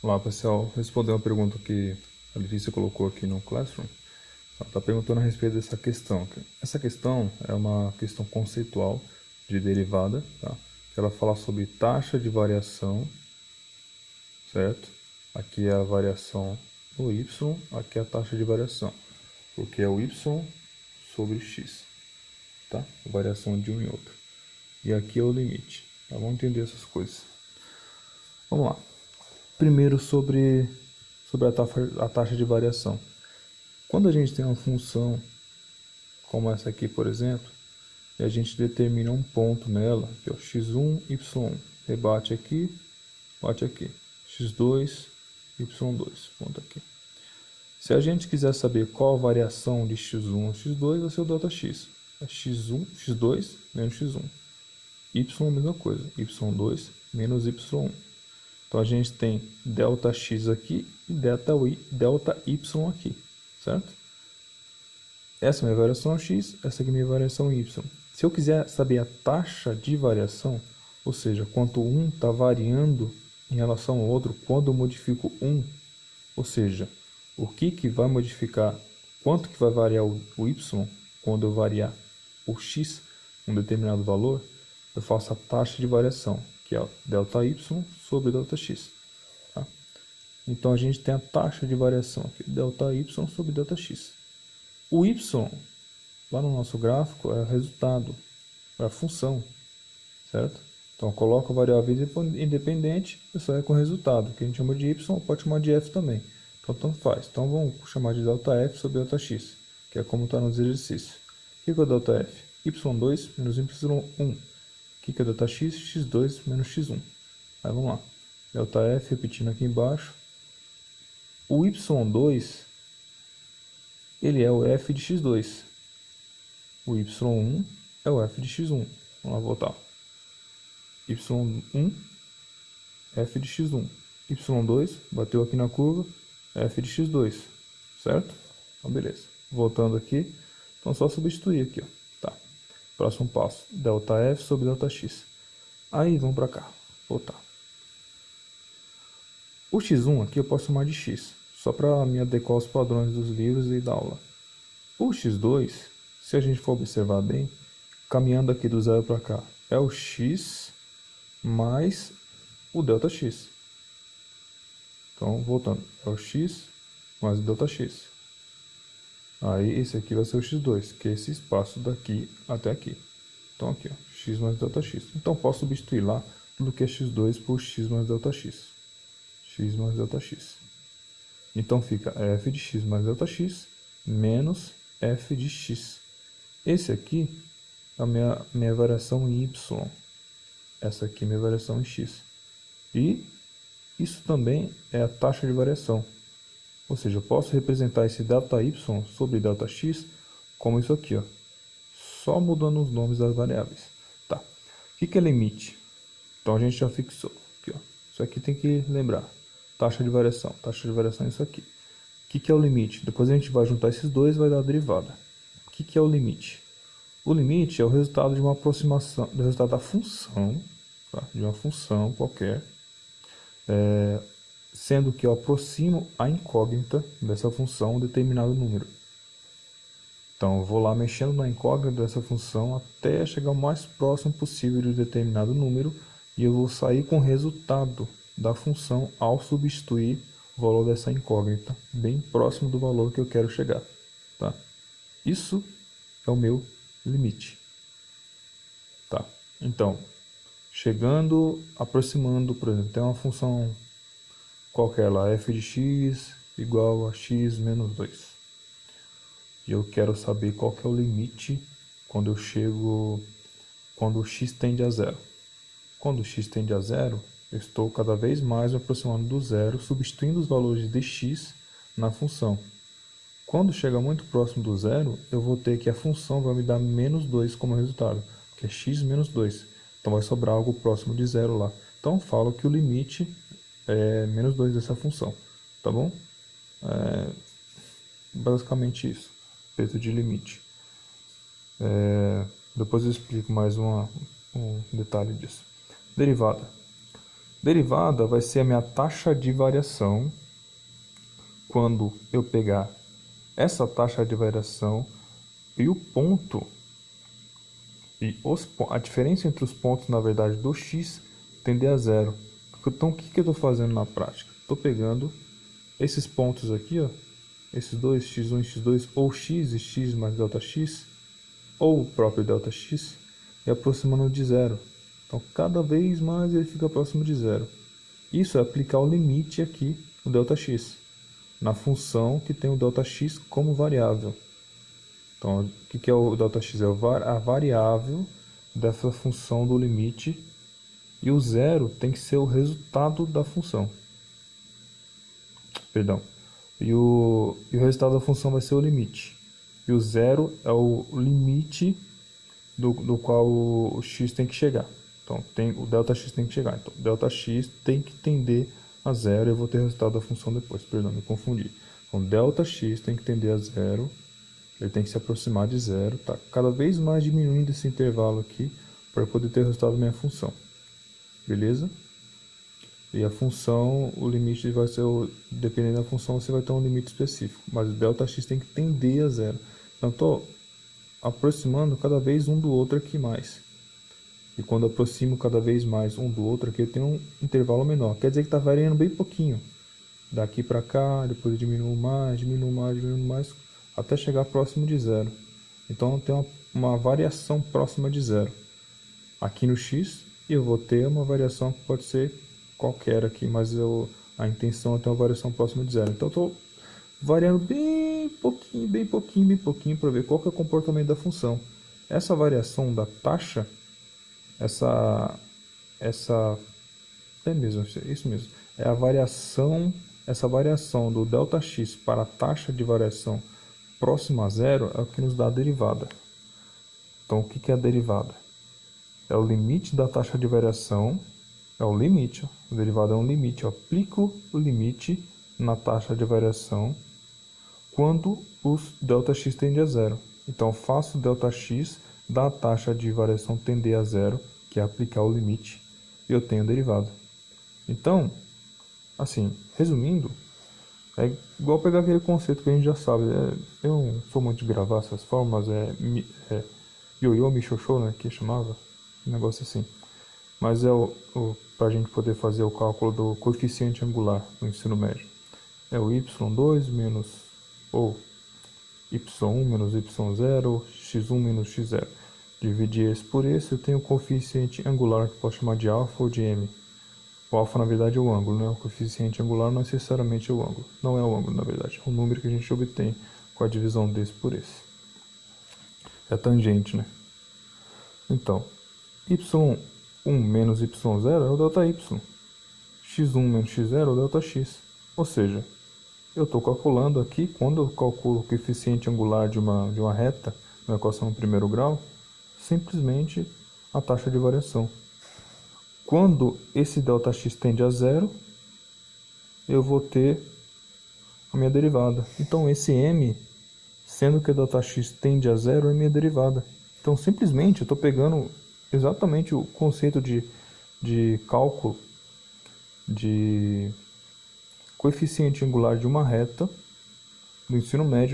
Olá pessoal, responder uma pergunta que a Letícia colocou aqui no Classroom. Ela está perguntando a respeito dessa questão. Essa questão é uma questão conceitual de derivada, tá? Ela fala sobre taxa de variação, certo? Aqui é a variação no y, aqui é a taxa de variação, porque é o y sobre x, tá? A variação de um e outro. E aqui é o limite, tá? Vamos entender essas coisas. Vamos lá. Primeiro sobre a taxa de variação. Quando a gente tem uma função como essa aqui, por exemplo, e a gente determina um ponto nela, que é o x1, y1, rebate aqui, bate aqui, x2, y2, ponto aqui. Se a gente quiser saber qual a variação de x1 a x2, vai ser o Δx. É x1, x2 menos x1. Y a mesma coisa, y2 menos y1. Então a gente tem ΔX aqui e ΔY aqui, certo? Essa é a minha variação x, essa aqui é a minha variação y. Se eu quiser saber a taxa de variação, ou seja, quanto um está variando em relação ao outro quando eu modifico um, ou seja, o que vai modificar, quanto que vai variar o y quando eu variar o x, um determinado valor, eu faço a taxa de variação, que é ΔY sobre ΔX. Tá? Então a gente tem a taxa de variação aqui, ΔY sobre ΔX. O y, lá no nosso gráfico, é o resultado, é a função, certo? Então eu coloco a variável independente, isso aí é com resultado, que a gente chama de y, pode chamar de f também. Então tanto faz. Então vamos chamar de ΔF sobre ΔX, que é como está nos exercícios. O que é o ΔF? y2 menos y1. O que é ΔX? x2 menos x1. Aí vamos lá. ΔF, repetindo aqui embaixo. O y2, ele é o f de x2. O y1 é o f de x1. Vamos lá voltar. y1, f de x1. y2, bateu aqui na curva, f de x2. Certo? Então beleza. Voltando aqui. Então só substituir aqui, ó. Tá. Próximo passo, ΔF sobre ΔX. Aí, vamos para cá, voltar. O x1 aqui eu posso chamar de x, só para me adequar aos padrões dos livros e da aula. O x2, se a gente for observar bem, caminhando aqui do zero para cá, é o x mais o ΔX. Então, voltando, é o x mais o ΔX. Aí, esse aqui vai ser o x2, que é esse espaço daqui até aqui. Então, aqui, ó, x mais ΔX. Então, posso substituir lá tudo que é x2 por x mais ΔX. X mais ΔX. Então, fica f de x mais ΔX menos f de x. Esse aqui é a minha variação em y. Essa aqui é a minha variação em x. E isso também é a taxa de variação. Ou seja, eu posso representar esse ΔY sobre ΔX como isso aqui, ó. Só mudando os nomes das variáveis. Tá. O que é limite? Então a gente já fixou. Aqui, ó. Isso aqui tem que lembrar. Taxa de variação. Taxa de variação é isso aqui. O que é o limite? Depois a gente vai juntar esses dois e vai dar a derivada. O que é o limite? O limite é o resultado de uma aproximação, do resultado da função, tá? De uma função qualquer, sendo que eu aproximo a incógnita dessa função a um determinado número. Então, eu vou lá mexendo na incógnita dessa função até chegar o mais próximo possível de um determinado número e eu vou sair com o resultado da função ao substituir o valor dessa incógnita bem próximo do valor que eu quero chegar. Tá? Isso é o meu limite. Tá? Então, chegando, aproximando, por exemplo, tem uma função qualquer lá, f de x igual a x menos 2. E eu quero saber qual que é o limite quando eu chego, quando o x tende a zero. Quando o x tende a zero, eu estou cada vez mais me aproximando do zero, substituindo os valores de x na função. Quando chega muito próximo do zero, eu vou ter que a função vai me dar menos 2 como resultado, que é x menos 2. Então vai sobrar algo próximo de zero lá. Então eu falo que o limite é menos 2 dessa função, tá bom? Basicamente isso, respeito de limite. Depois eu explico mais um detalhe disso. Derivada. Derivada vai ser a minha taxa de variação quando eu pegar essa taxa de variação e o ponto, e a diferença entre os pontos, na verdade, do x tender a zero. Então, o que eu estou fazendo na prática? Estou pegando esses pontos aqui, ó, esses dois, x1 e x2, ou x e x mais ΔX, ou o próprio ΔX, e aproximando de zero. Então, cada vez mais ele fica próximo de zero. Isso é aplicar o limite aqui no ΔX, na função que tem o ΔX como variável. Então, o que é o ΔX? É a variável dessa função do limite, e o zero tem que ser o resultado da função. Perdão. E o resultado da função vai ser o limite. E o zero é o limite do qual o x tem que chegar. Então, o ΔX tem que chegar. Então, ΔX tem que tender a zero. Eu vou ter o resultado da função depois. Perdão, me confundi. Então, ΔX tem que tender a zero. Ele tem que se aproximar de zero. Tá cada vez mais diminuindo esse intervalo aqui para poder ter o resultado da minha função. Beleza? E a função, o limite vai ser, dependendo da função, você vai ter um limite específico. Mas o ΔX tem que tender a zero. Então, estou aproximando cada vez um do outro aqui mais. E quando aproximo cada vez mais um do outro aqui, eu tenho um intervalo menor. Quer dizer que está variando bem pouquinho. Daqui para cá, depois eu diminuo mais, até chegar próximo de zero. Então, tem uma variação próxima de zero. Aqui no x, eu vou ter uma variação que pode ser qualquer aqui, mas a intenção é ter uma variação próxima de zero. Então, eu estou variando bem pouquinho para ver qual que é o comportamento da função. Essa variação da taxa, isso mesmo, é a variação, essa variação do ΔX para a taxa de variação próxima a zero é o que nos dá a derivada. Então, o que é a derivada? É o limite da taxa de variação, é o limite, a derivada é um limite. Eu aplico o limite na taxa de variação quando o ΔX tende a zero. Então, faço ΔX da taxa de variação tender a zero, que é aplicar o limite, e eu tenho a derivada. Então, assim, resumindo, é igual pegar aquele conceito que a gente já sabe. Eu não sou muito de gravar essas formas, ioiô, michôchô, né, que chamava, um negócio assim. Mas para a gente poder fazer o cálculo do coeficiente angular no ensino médio. É o y2 menos, ou y1 menos y0, x1 menos x0. Dividir esse por esse, eu tenho o coeficiente angular, que posso chamar de alfa ou de m. O alfa, na verdade, é o ângulo, né? O coeficiente angular não necessariamente é o ângulo. Não é o ângulo, na verdade. É o número que a gente obtém com a divisão desse por esse. É a tangente, né? Então, y1 menos y0 é o ΔY. x1 menos x0 é o ΔX. Ou seja, eu estou calculando aqui, quando eu calculo o coeficiente angular de uma reta, uma equação no primeiro grau, simplesmente a taxa de variação. Quando esse ΔX tende a zero, eu vou ter a minha derivada. Então, esse m, sendo que o ΔX tende a zero, é minha derivada. Então, simplesmente, eu estou pegando exatamente o conceito de cálculo de coeficiente angular de uma reta do ensino médio